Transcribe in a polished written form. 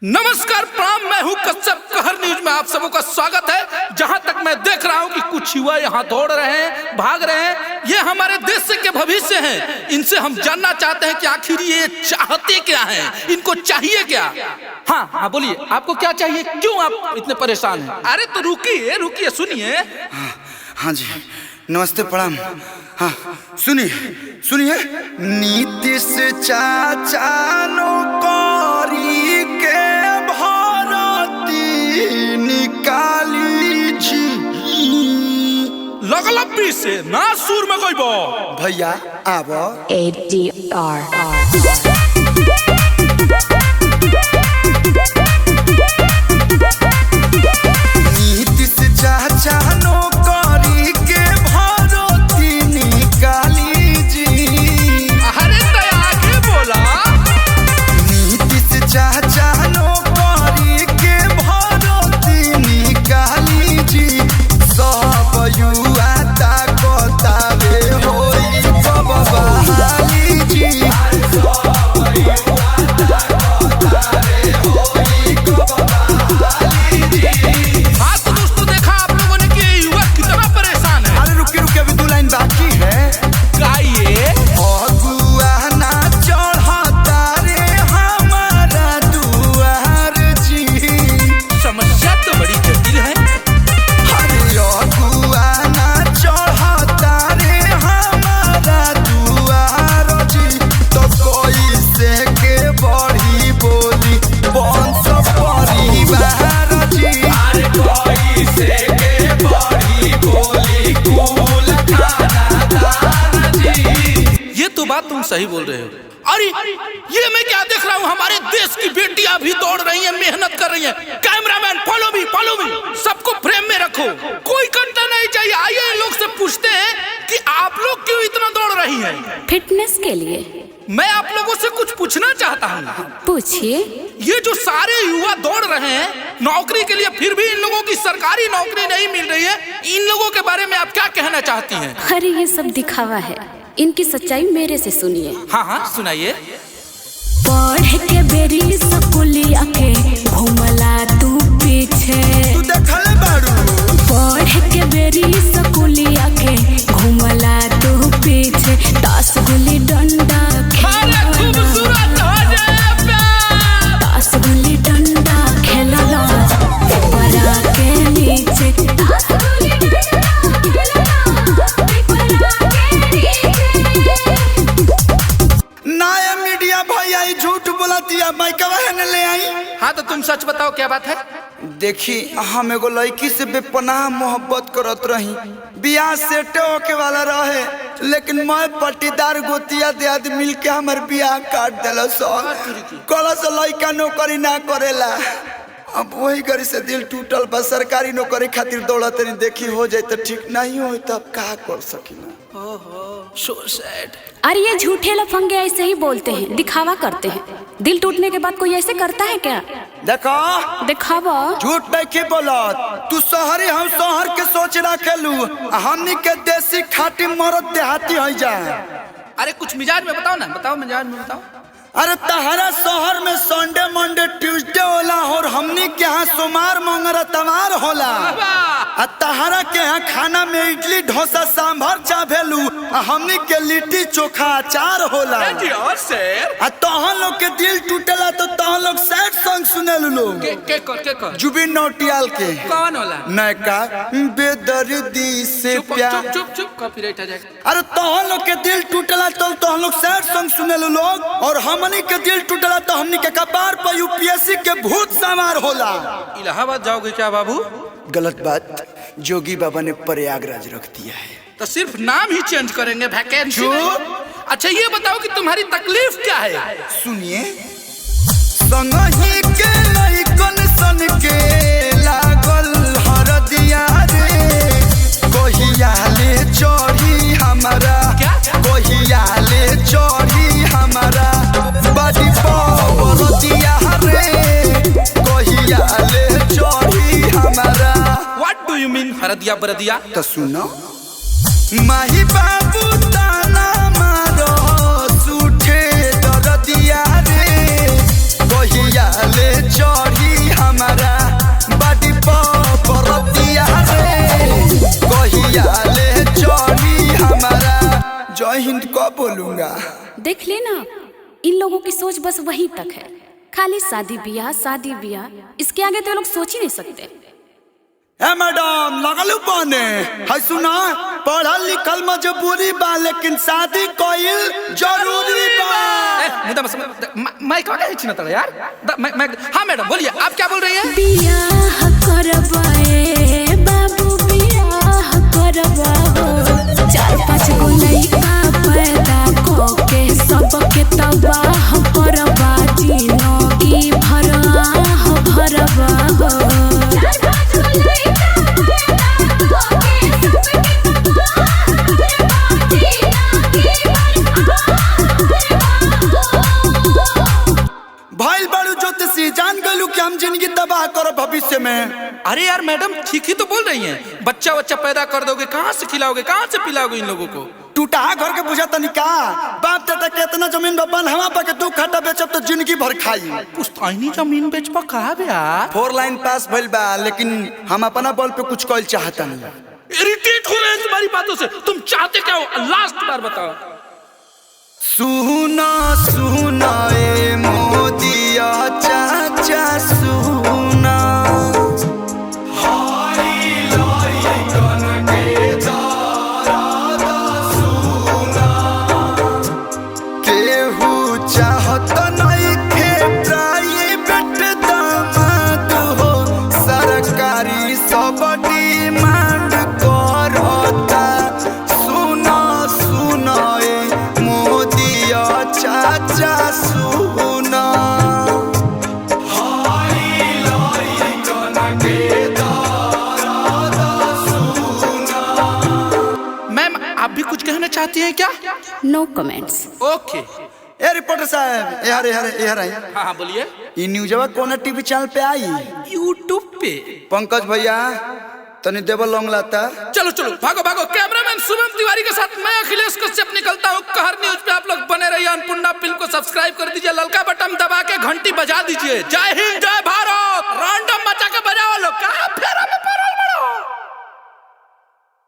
नमस्कार प्रणाम, मैं हूं कश्यप। कहर न्यूज में आप सबों का स्वागत है। जहां तक मैं देख रहा हूं कि कुछ युवा यहां दौड़ रहे हैं, भाग रहे हैं। ये हमारे देश के भविष्य हैं। इनसे हम जानना चाहते हैं कि आखिर ये चाहते क्या हैं, इनको चाहिए क्या। हाँ हाँ बोलिए, आपको क्या चाहिए, क्यों आप इतने परेशान हैं? अरे तो रुकिए रुकिए, सुनिए। हाँ जी, नमस्ते प्रणाम। हाँ सुनिए सुनिए, नीतीश चाचा नौकरी के भरती निकाली जी। लगलब्बी से ना सुर में कोई बो भैया आबो। ADR नीतीश चाचा नौकरी के भरती निकाली जी। अरे दया के बोला। नीतीश चाचा नौकरी के भरती निकाली जी। सब युवा ताकतावे होई सब बहाली जी। सब युवा ताकतावे होई सब बहाली जी। हाँ तो दोस्तों, देखा आप लोगों ने कि ये युवा कितना परेशान है। अरे रुकिए रुकिए, अभी 2 लाइन बाकी है। गाइए। अगुआ ना चढ़ता रे हमारा दुआर जी। समस्या तो बड़ी जटिल है। अरे अगुआ ना चढ़ता रे हमारा दुआर जी। तो कोई से के बड़ी बोली वंश परिवार जी। अरे कोई से के बड़ी बोली कुल खानदान जी। ये तो बात तुम सही बोल रहे हो। अरे ये मैं क्या देख रहा हूँ, हमारे देश की बेटियां भी दौड़ रही हैं, मेहनत कर रही हैं। कैमरामैन फॉलो मी, सबको फ्रेम में रखो, कोई कंटा नहीं चाहिए। आइए इन लोग से पूछते हैं कि आप लोग क्यों इतना दौड़ रही हैं। फिटनेस के लिए। मैं आप लोगों से कुछ पूछना चाहता हूँ। पूछिए। ये जो सारे युवा दौड़ रहे हैं नौकरी के लिए, फिर भी इन लोगों की सरकारी नौकरी नहीं मिल रही है, इन लोगों के बारे में आप क्या कहना चाहती हैं? अरे ये सब दिखावा है, इनकी सच्चाई मेरे से सुनिए। हाँ हाँ सुनाइए। पढ़ के बेरी स्कूलिया के घुमला तू पीछे। तू देखले बारू। पढ़ के बेरी स्कूलिया के घुमला तू पीछे। 10 गुल्ली डंडा अरे खूबसूरत हो जाए प्यार। 10 गुल्ली डंडा खेलला पेपरा के नीचे। 10 गुल्ली डंडा खेलला पेपरा के नीचे। नया मीडिया भैया ये झूठ बोलती है, माइकवा है ले आई। हाँ तो तुम सच बताओ, क्या बात है? देखी, हम एगो लड़की से बेपनाह मोहब्बत करत रही। बियाह सेटे होके वाला रहे, लेकिन मैं पट्टीदार गोतिया दे मिल के हमार बियाह काट दिला। कल से लड़का नौकरी ना करेला। अब वही गरी से दिल टूटल बा। सरकारी नौकरी खातिर दौड़त नहीं, देखी हो जाए तो ठीक, नहीं हो तो अब का कर सकी। So sad. अरे ये झूठे लफंगे ऐसे ही बोलते हैं, दिखावा करते हैं। दिल टूटने के बाद कोई ऐसे करता है क्या? देखो दिखावा। झूठ नहीं के बोलत। तू शहरी, हम शहर के सोच रखेलू। हमनी के देसी खाटी मरद देहाती हो जा। अरे कुछ मिजाज में बताओ ना, बताओ मिजाज में बताओ। अरे तहरा शहर में संडे मंडे ट्यूसडे होला, और हमनी के यहाँ सोमवार मंगल तवार होला। आ तहरा के यहाँ खाना में इडली डोसा सांभर चाभेलू, हमनी के लिट्टी चोखा अचार होला। आ तहन लोग के दिल टूटेला तो तहन लोग सैड सॉन्ग सुनेलू लोग। के कर जुबिन नौटियाल के कौन होला? नयका बेदर्दी से प्यार। चुप कॉपीराइट आ जाएगा। अरे तहन लोग के दिल टूटेला तो हम लोग सैड सॉन्ग सुनेलू लोग, और हमनी के दिल टूटेला तो हमनी के कपार पर यूपीएससी के भूत सवार होला। इलाहाबाद जाओगे क्या बाबू? गलत बात, जोगी बाबा ने प्रयागराज रख दिया है। तो सिर्फ नाम ही चेंज करेंगे, वैकेंसी। अच्छा ये बताओ कि तुम्हारी तकलीफ क्या है? सुनिए, संगही के लइकन सन के लागल हरदिया रे। कहिया ले चढ़ी हमारा, क्या? कहिया ले चढ़ी हमारा बड़ी बरदिया रे। कहिया ले चढ़ी हमारा। What do you mean हरदिया बरदिया? तो सुनो, माही बाबू ताना मारो सूठे दरदिया रे। कहिया ले चढ़ी हिंद को बोलूंगा। देख लेना, इन लोगों की सोच बस वहीं तक है, खाली शादी ब्याह, इसके आगे तो ये लोग सोच ही नहीं सकते। ए मैडम लगलू बने है, सुना पढ़ल लिखल मजबूरी बा लेकिन शादी कइल जरूरी बा। मैं क्या कह चिन्ह यार मैं हाँ मैडम बोलिए, आप क्या बोल रही हैं? बियाह करवाए बाबू, बियाह करवाओ, 4-5 गो लइका पैदा कोके सबके तबाह करवा, जिंदगी भराह भरवाओ। भाई बड़ू ज्योतिषी जान गलू कि हम जिंदगी तबाह करो भविष्य में। अरे यार मैडम ठीक ही तो बोल रही हैं, बच्चा पैदा कर दोगे, कहाँ से खिलाओगे, कहाँ से पिलाओगे इन लोगों को? टूटा घर के बुझा तनी का, बाप दादा के इतना जमीन बपन हवा पर के 2 खट्टा बेचब तो जिंदगी भर खाई। पुश्तैनी जमीन बेचबा कहा बे यार? 4 लाइन पास भइल बा लेकिन हम अपना बल पे कुछ कइल चाहता नहीं। इरिटेट हो रहे हैं तुम्हारी बातों से, तुम चाहते क्या हो? लास्ट बार बताओ। सुना सुना ए मोदिया चाचा सुना, केहू चाहत नहीं खे प्राइवेट दामाद हो, सरकारी सब डिमांड करता। सुना सुना ए मोदिया चाचा सुना, मैम आप भी कुछ कहना चाहती हैं क्या? नो कमेंट्स। ओके। ए रिपोर्टर साहब यार आई। हाँ हाँ बोलिए। ई न्यूज़वा कौन टीवी चैनल पे आई? यूट्यूब पे। पंकज भैया तनी देवल लॉन्ग लाता। चलो चलो भागो भागो। कैमरामैन शुभम तिवारी के साथ मैं अखिलेश कश्यप निकलता हूँ। कहर न्यूज पे आप लोग बने रहिए। अन्नपूर्णा फिल्म को सब्सक्राइब कर दीजिए, ललका बटन दबा के घंटी बजा दीजिए। जय हिंद, जय भारत। रैंडम मचा के बजाओ लोग, कहाँ फेरा